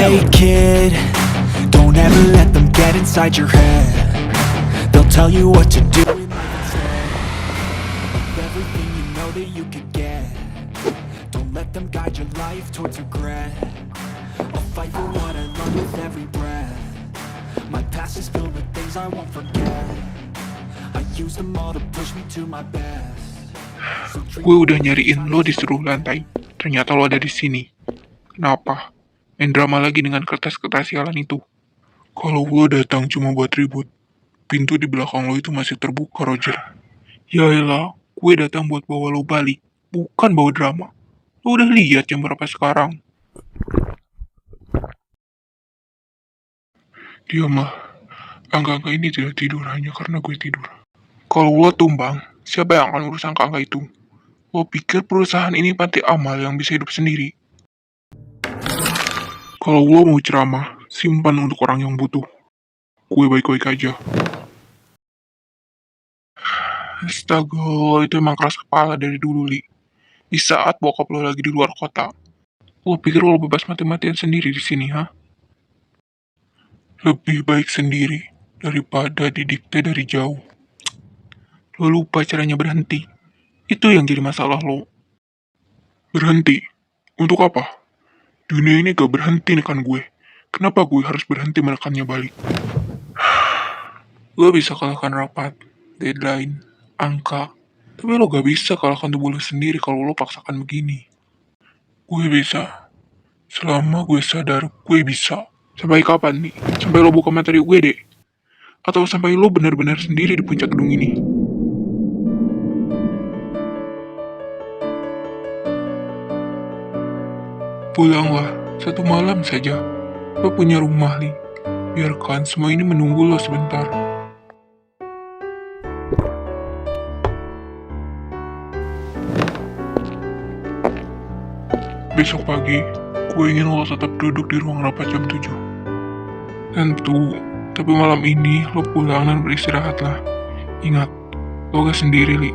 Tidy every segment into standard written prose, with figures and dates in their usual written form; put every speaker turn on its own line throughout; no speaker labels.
Hey kid, don't ever let them get inside your head. They'll tell you what to do in life instead of everything you know that you could get. Don't let them guide your life towards regret. I'll fight for what I love with every breath. My past is filled with things I won't forget. I use them all to push me to my best.
Gue udah nyariin lo di seluruh lantai. Ternyata lo ada di sini. Kenapa? Main drama lagi dengan kertas-kertas sialan itu. Kalau lo datang cuma buat ribut, pintu di belakang lo itu masih terbuka, Roger. Yaelah, gue datang buat bawa lo balik, bukan bawa drama. Lo udah lihat jam berapa sekarang? Diamlah, angka-angka ini tidak tidur hanya karena gue tidur. Kalau lo tumbang, siapa yang akan urus angka-angka itu? Lo pikir perusahaan ini panti amal yang bisa hidup sendiri? Kalau lo mau ceramah, simpan untuk orang yang butuh. Gue baik-baik aja. Astaga, lo itu emang keras kepala dari dulu, Li. Di saat bokap lo lagi di luar kota, lo pikir lo bebas mati-matian sendiri di sini, ha? Lebih baik sendiri daripada didikte dari jauh. Lo lupa caranya berhenti. Itu yang jadi masalah lo. Berhenti? Untuk apa? Dunia ini gak berhenti nekan gue. Kenapa gue harus berhenti menekannya balik? Lo bisa kalahkan rapat, deadline, angka. Tapi lo gak bisa kalahkan tubuh lo sendiri kalau lo paksakan begini. Gue bisa. Selama gue sadar, gue bisa. Sampai kapan nih? Sampai lo buka materi gue deh? Atau sampai lo benar-benar sendiri di puncak gedung ini? Pulanglah, 1 malam saja. Lo punya rumah, Li. Biarkan semua ini menunggu lo sebentar. Besok pagi, gue ingin lo tetap duduk di ruang rapat jam 7. Tentu, tapi malam ini lo pulang dan beristirahatlah. Ingat, lo gak sendiri, Li.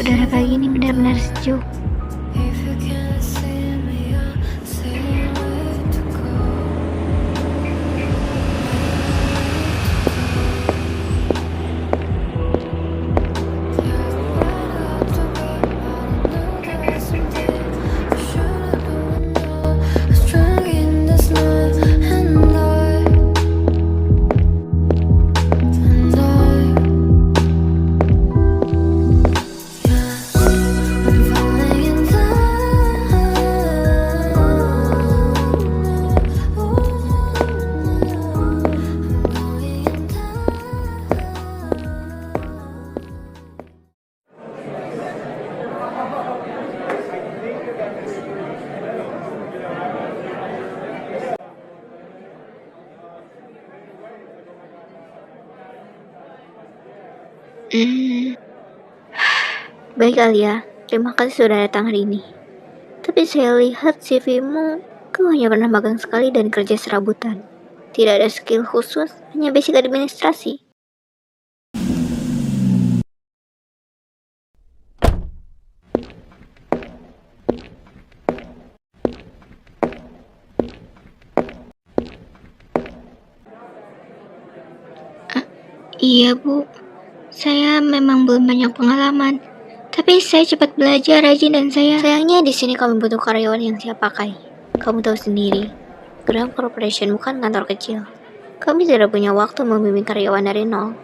Udara pagi ini benar-benar sejuk. Baik Alia, terima kasih sudah datang hari ini. Tapi saya lihat CV-mu, kau hanya pernah magang sekali dan kerja serabutan. Tidak ada skill khusus, hanya basic administrasi. Iya Bu, saya memang belum banyak pengalaman. Tapi saya cepat belajar, rajin, dan sayangnya di sini kami butuh karyawan yang siap pakai. Kamu tahu sendiri, Graham Corporation bukan kantor kecil. Kami tidak punya waktu membimbing karyawan dari nol.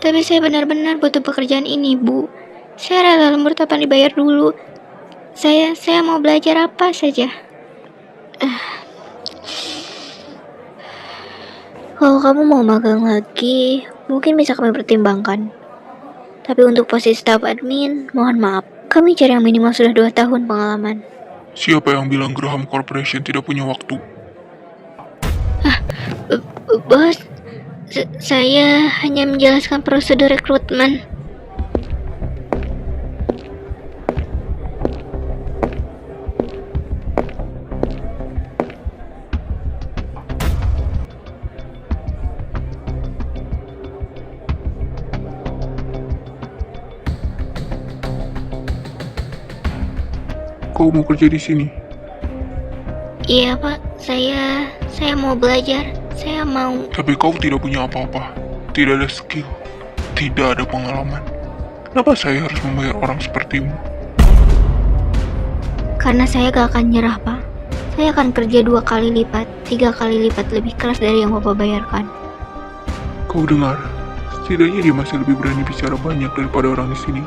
Tapi saya benar-benar butuh pekerjaan ini, Bu. Saya rela lembur tanpa dibayar dulu. Saya mau belajar apa saja. Kalau kamu mau magang lagi, mungkin bisa kami pertimbangkan. Tapi untuk posisi staf admin, mohon maaf. Kami cari yang minimal sudah 2 tahun pengalaman.
Siapa yang bilang Graham Corporation tidak punya waktu?
Bos, saya hanya menjelaskan prosedur rekrutmen.
Kau mau kerja di sini?
Iya pak, saya mau belajar. Saya mau.
Tapi kau tidak punya apa-apa. Tidak ada skill. Tidak ada pengalaman. Kenapa saya harus membayar orang sepertimu?
Karena saya gak akan nyerah pak. Saya akan kerja 2 kali lipat, 3 kali lipat lebih keras dari yang bapak bayarkan.
Kau dengar? Setidaknya dia masih lebih berani bicara banyak daripada orang di sini.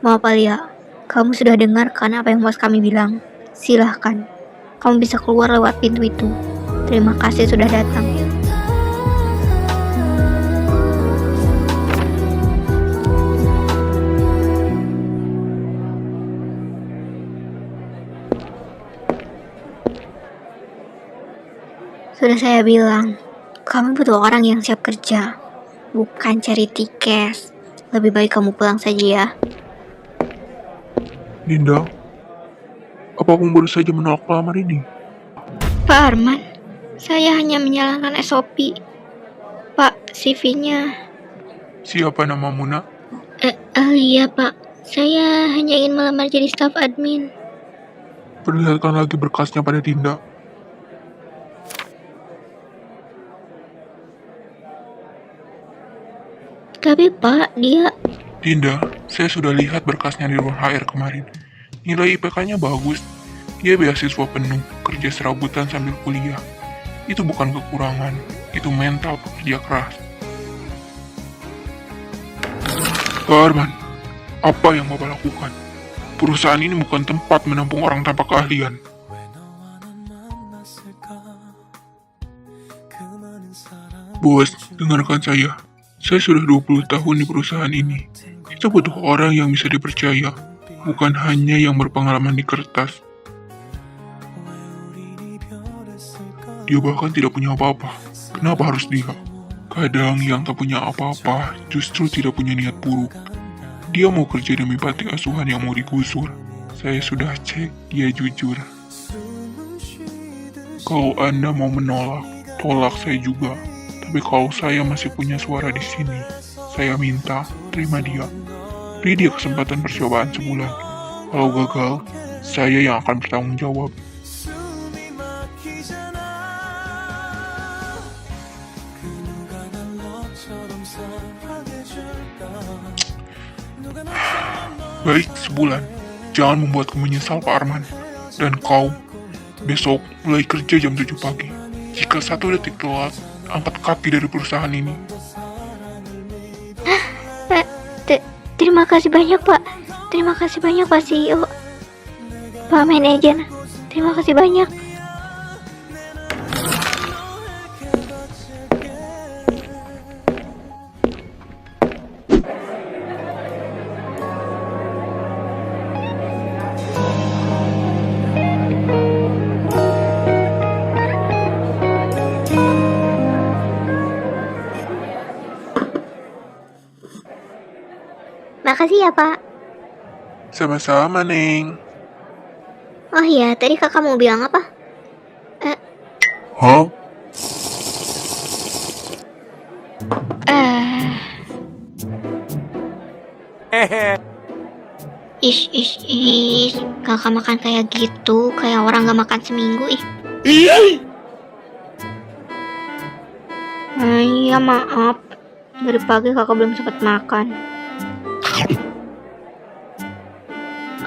Maaf Alia, kamu sudah dengarkan apa yang bos kami bilang. Silahkan, kamu bisa keluar lewat pintu itu. Terima kasih sudah datang. Sudah saya bilang, kami butuh orang yang siap kerja, bukan cari tiket. Lebih baik kamu pulang saja ya.
Dinda, apa kamu baru saja menolak pelamar ini?
Pak Arman, saya hanya menjalankan SOP. Pak, CV-nya.
Siapa namamu, nak?
Iya Pak, saya hanya ingin melamar jadi staf admin.
Perlihatkan lagi berkasnya pada Dinda.
Tapi Pak, dia.
Dinda, saya sudah lihat berkasnya di ruang HR kemarin. Nilai IPK-nya bagus. Dia beasiswa penuh, kerja serabutan sambil kuliah. Itu bukan kekurangan, itu mental pekerja keras. Pak Arman, apa yang Bapak lakukan? Perusahaan ini bukan tempat menampung orang tanpa keahlian. Bos, dengarkan saya. Saya sudah 20 tahun di perusahaan ini. Kita butuh orang yang bisa dipercaya, bukan hanya yang berpengalaman di kertas. Dia bahkan tidak punya apa-apa. Kenapa harus dia? Kadang yang tak punya apa-apa justru tidak punya niat buruk. Dia mau kerja demi panti asuhan yang mau digusur. Saya sudah cek, dia jujur. Kalau Anda mau menolak, tolak saya juga. Tapi kalau saya masih punya suara di sini, saya minta terima dia. Beri dia kesempatan percobaan sebulan. Kalau gagal, saya yang akan bertanggung jawab. Baik, sebulan. Jangan membuatku menyesal, Pak Arman. Dan kau, besok mulai kerja jam 7 pagi. Jika 1 detik telat, angkat kaki dari perusahaan ini.
Terima kasih banyak Pak. Terima kasih banyak Pak CEO. Pak Manajer. Terima kasih banyak. Makasih ya Pak.
Sama-sama, Neng.
Oh iya, tadi kakak mau bilang apa?
Hah?
Ish. Kakak makan kayak gitu, kayak orang gak makan seminggu ih. Iya maaf, dari pagi kakak belum sempat makan.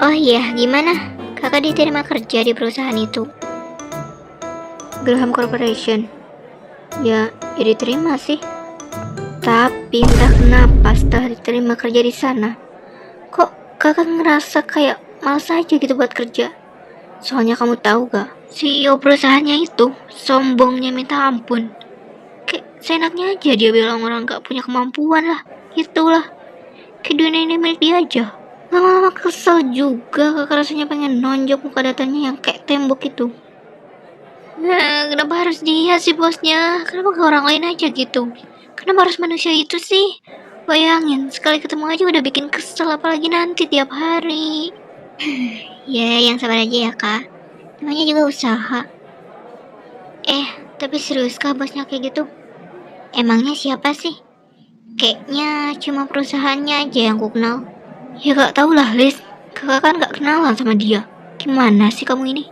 Oh iya, gimana? Kakak diterima kerja di perusahaan itu? Graham Corporation. Ya diterima sih. Tapi entah kenapa setelah diterima kerja di sana, kok kakak ngerasa kayak malas aja gitu buat kerja. Soalnya kamu tahu gak, CEO perusahaannya itu sombongnya minta ampun. Seenaknya aja dia bilang orang gak punya kemampuan lah. Itulah, ke dunia ini milik dia aja. Lama-lama kesel juga, kakak rasanya pengen nonjok muka datarnya yang kayak tembok itu. Kenapa harus dia sih bosnya? Kenapa gak orang lain aja gitu? Kenapa harus manusia itu sih? Bayangin, sekali ketemu aja udah bikin kesel, apalagi nanti tiap hari. Ya, yang sabar aja ya kak. Namanya juga usaha. Tapi serius kah bosnya kayak gitu? Emangnya siapa sih? Kayaknya cuma perusahaannya aja yang ku kenal. Ya gak tau lah Liz, kakak kan gak kenalan sama dia. Gimana sih kamu ini?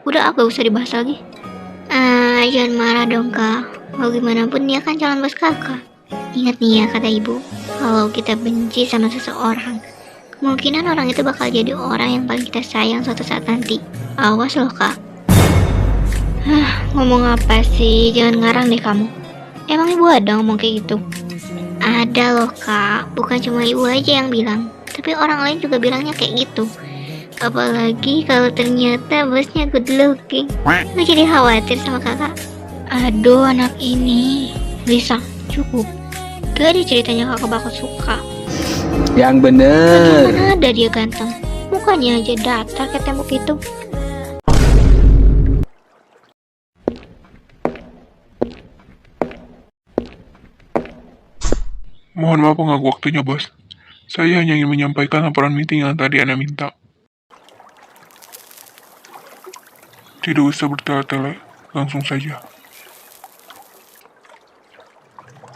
Udah gak usah dibahas lagi. Jangan marah dong kak. Mau gimana pun dia kan calon bos kakak. Ingat nih ya kata ibu, kalau kita benci sama seseorang, kemungkinan orang itu bakal jadi orang yang paling kita sayang suatu saat nanti. Awas loh kak. Ngomong apa sih? Jangan ngarang deh kamu. Emang ibu ada ngomong kayak gitu? Ada loh kak, bukan cuma ibu aja yang bilang, tapi orang lain juga bilangnya kayak gitu. Apalagi kalau ternyata bosnya good looking. Gue jadi khawatir sama kakak. Aduh anak ini. Lisa, cukup. Gak ada ceritanya kakak bakal suka.
Yang bener.
Mana ada dia ganteng. Mukanya aja datar kayak tembok itu.
Mohon maaf mengganggu waktunya, bos. Saya hanya ingin menyampaikan laporan meeting yang tadi Anda minta. Tidak usah bertele-tele, langsung saja.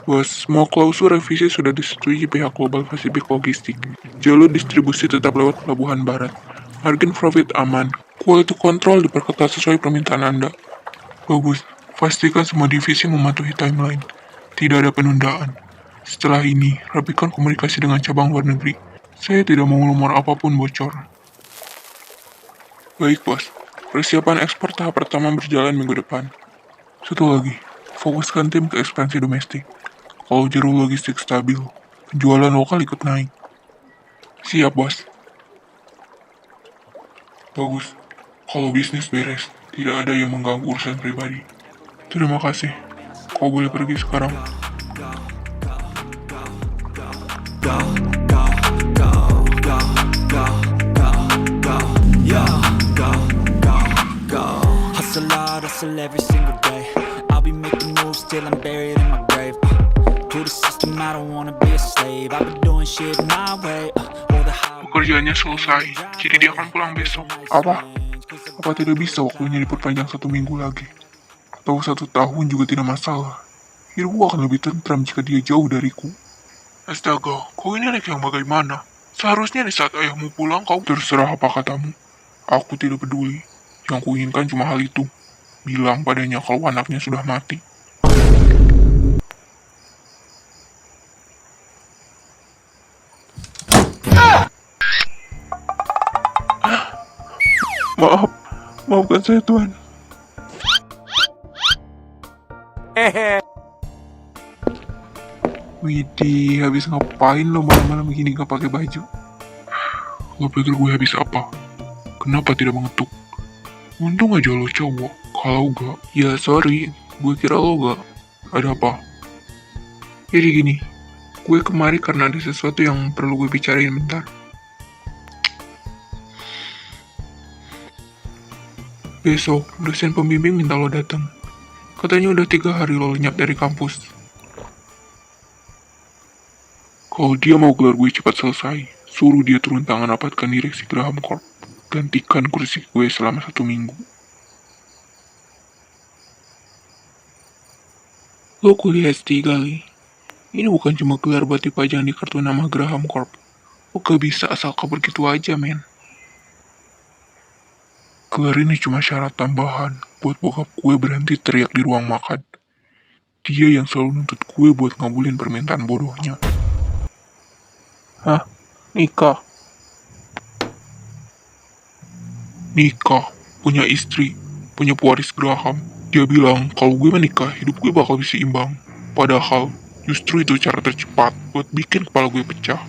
Bos, semua klausul revisi sudah disetujui pihak Global Pacific Logistik. Jalur distribusi tetap lewat Pelabuhan Barat. Margin profit aman. Quality control diperketat sesuai permintaan Anda. Bagus, pastikan semua divisi mematuhi timeline. Tidak ada penundaan. Setelah ini, rapikan komunikasi dengan cabang luar negeri. Saya tidak mau nomor apapun bocor. Baik, bos. Persiapan ekspor tahap pertama berjalan minggu depan. Satu lagi, fokuskan tim ke ekspansi domestik. Kalau jalur logistik stabil, penjualan lokal ikut naik. Siap, bos. Bagus. Kalau bisnis beres, tidak ada yang mengganggu urusan pribadi. Terima kasih. Kau boleh pergi sekarang.
Hustle every single day. I'll be making moves till I'm buried in my grave. To the system, I don't wanna be a slave. I've been doing shit my way. All the highways.
Pekerjaannya selesai, jadi dia akan pulang besok. Apa? Apa tidak bisa waktunya diperpanjang 1 minggu lagi? Atau 1 tahun juga tidak masalah. Hidupku akan lebih tentram jika dia jauh dariku. Astaga, kau ini anak yang bagaimana? Seharusnya di saat ayahmu pulang kau terserah apa katamu. Aku tidak peduli. Yang kuinginkan cuma hal itu. Bilang padanya kalau anaknya sudah mati. Maafkan saya Tuhan. Widih, habis ngapain lo malam-malam begini gak pakai baju? Lo pikir gue habis apa? Kenapa tidak mengetuk? Untung aja lo cowok. Kalau gak, ya sorry, gue kira lo gak. Ada apa? Jadi gini, gue kemari karena ada sesuatu yang perlu gue bicarain bentar. Besok, dosen pembimbing minta lo datang. Katanya udah 3 hari lo lenyap dari kampus. Kalau dia mau gelar gue cepat selesai, suruh dia turun tangan rapatkan direksi Graham Corp. Gantikan kursi gue selama 1 minggu. Lo kuliah S3 kali. Ini bukan cuma gelar buat dipajang di kartu nama Graham Corp. Lo gak bisa asal kabur gitu aja, men. Gelar ini cuma syarat tambahan buat bokap gue berhenti teriak di ruang makan. Dia yang selalu nuntut gue buat ngabulin permintaan bodohnya. Hah? Nikah? Nikah, punya istri, punya pewaris Graham. Dia bilang kalau gue menikah, hidup gue bakal bisa imbang. Padahal, justru itu cara tercepat buat bikin kepala gue pecah.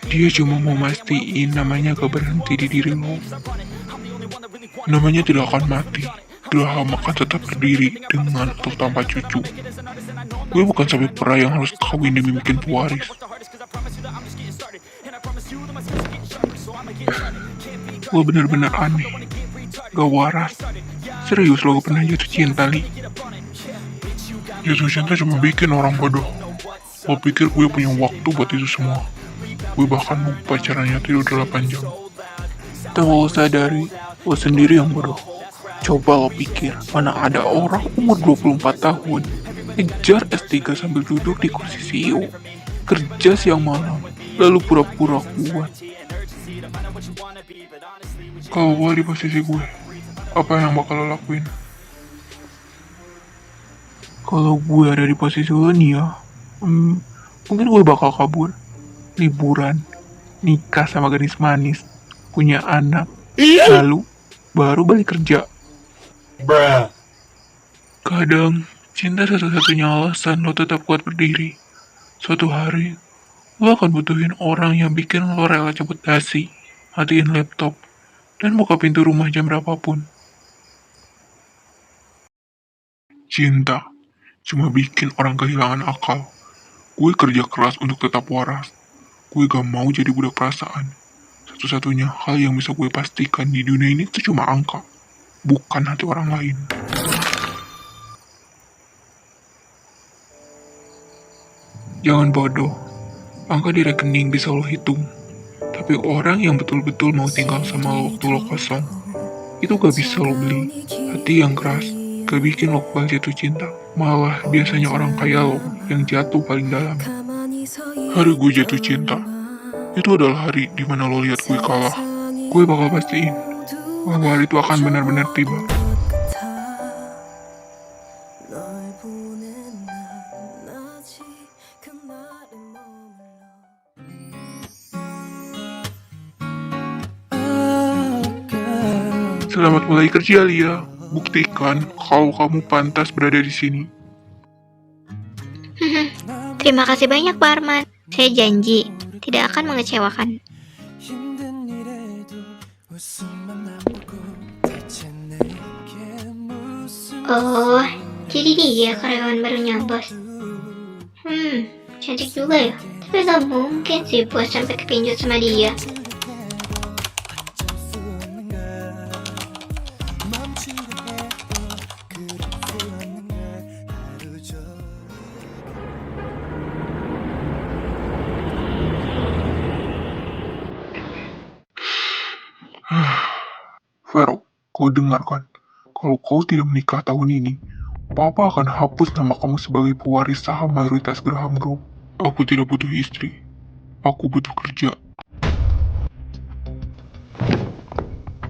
Dia cuma mau mastiin namanya gak berhenti di diri lo. Namanya tidak akan mati. Graham akan tetap berdiri dengan atau tanpa cucu. Gue bukan sapi perah yang harus kawin demi bikin pewaris. Gue bener-bener aneh, gak waras. Serius lo gak pernah jatuh cinta, Li? Jatuh cinta cuma bikin orang bodoh. Lo pikir gue punya waktu buat itu semua? Gue bahkan lupa caranya tidur 8 jam. Tahu lo sadari, lo sendiri yang bodoh. Coba lo pikir, mana ada orang umur 24 tahun ngejar S3 sambil duduk di kursi CEO, kerja siang malam, lalu pura-pura kuat. Kalau gue di posisi gue, apa yang bakal lo lakuin? Kalau gue ada di posisi lo nih ya, mungkin gue bakal kabur, liburan, nikah sama gadis manis, punya anak, lalu baru balik kerja. Kadang, cinta satu-satunya alasan lo tetap kuat berdiri. Suatu hari, lo akan butuhin orang yang bikin lo rela cabut dasi, matiin laptop, dan buka pintu rumah jam berapapun. Cinta cuma bikin orang kehilangan akal. Gue kerja keras untuk tetap waras. Gue gak mau jadi budak perasaan. Satu-satunya hal yang bisa gue pastikan di dunia ini itu cuma angka, bukan hati orang lain. Jangan bodoh. Angka di rekening bisa lo hitung. Tapi orang yang betul-betul mau tinggal sama lo waktu lo kosong, itu gak bisa lo beli. Hati yang keras gak bikin lo kebal jatuh cinta. Malah biasanya orang kaya lo yang jatuh paling dalam. Hari gue jatuh cinta, itu adalah hari dimana lo lihat gue kalah. Gue bakal pastiin bahwa hari itu akan benar-benar tiba. Selamat mulai kerja, Lia. Buktikan kalau kamu pantas berada di sini.
Terima kasih banyak Pak Arman. Saya janji tidak akan mengecewakan. Oh, jadi dia karyawan barunya bos. Cantik juga ya. Tapi gak mungkin sih bos sampai kepincut sama dia.
Vero, kau dengarkan. Kalau kau tidak menikah tahun ini, Papa akan hapus nama kamu sebagai pewaris saham mayoritas Graham Group. Aku tidak butuh istri. Aku butuh kerja.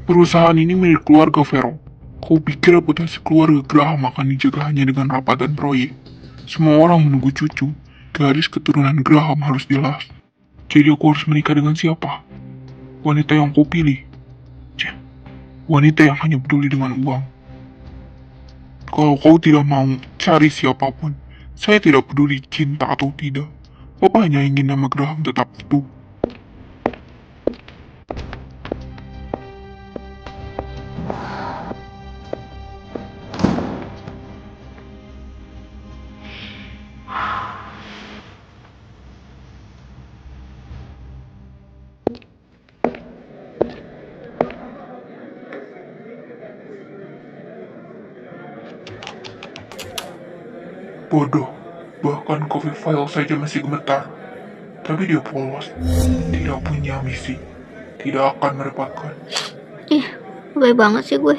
Perusahaan ini milik keluarga Vero. Kau pikir reputasi keluarga Graham akan dijaga hanya dengan rapat dan proyek? Semua orang menunggu cucu. Garis keturunan Graham harus jelas. Jadi aku harus menikah dengan siapa? Wanita yang kau pilih? Wanita yang hanya peduli dengan uang. Kalau kau tidak mau cari siapapun, saya tidak peduli cinta atau tidak. Papa hanya ingin nama Graham tetap utuh. Bodoh, bahkan coffee file saja masih gemetar. Tapi dia polos, tidak punya misi, tidak akan merepotkan.
Ih, baik banget sih gue.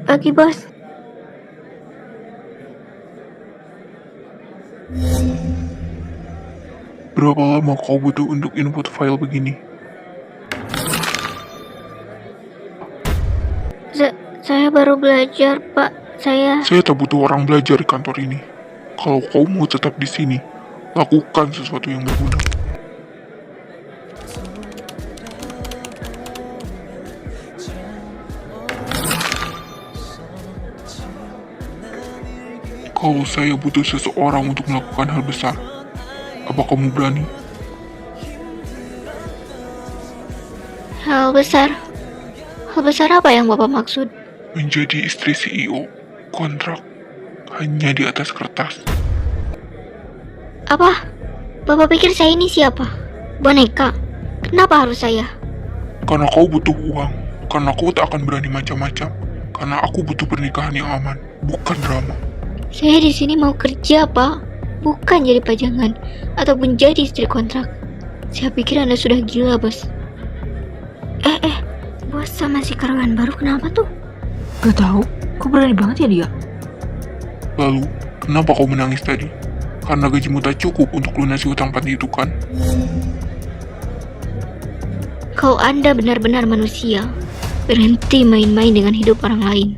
Pagi bos.
Berapa lama kau butuh untuk input file begini?
Saya baru belajar, Pak. Saya
tak butuh orang belajar di kantor ini. Kalau kau mau tetap di sini, lakukan sesuatu yang berguna. Kalau saya butuh seseorang untuk melakukan hal besar, apa kamu berani?
Hal besar? Hal besar apa yang Bapak maksud?
Menjadi istri CEO, kontrak, hanya di atas kertas.
Apa? Bapak pikir saya ini siapa? Boneka? Kenapa harus saya?
Karena kau butuh uang, karena kau tak akan berani macam-macam, karena aku butuh pernikahan yang aman, bukan drama.
Saya di sini mau kerja, Pak. Bukan jadi pajangan ataupun jadi istri kontrak. Saya pikir Anda sudah gila, Bos. Bos sama si karyawan baru kenapa tuh?
Gak tahu, kok berani banget ya dia?
Lalu, kenapa kau menangis tadi? Karena gajimu tak cukup untuk lunasi hutang panti itu kan?
Kalau Anda benar-benar manusia, berhenti main-main dengan hidup orang lain.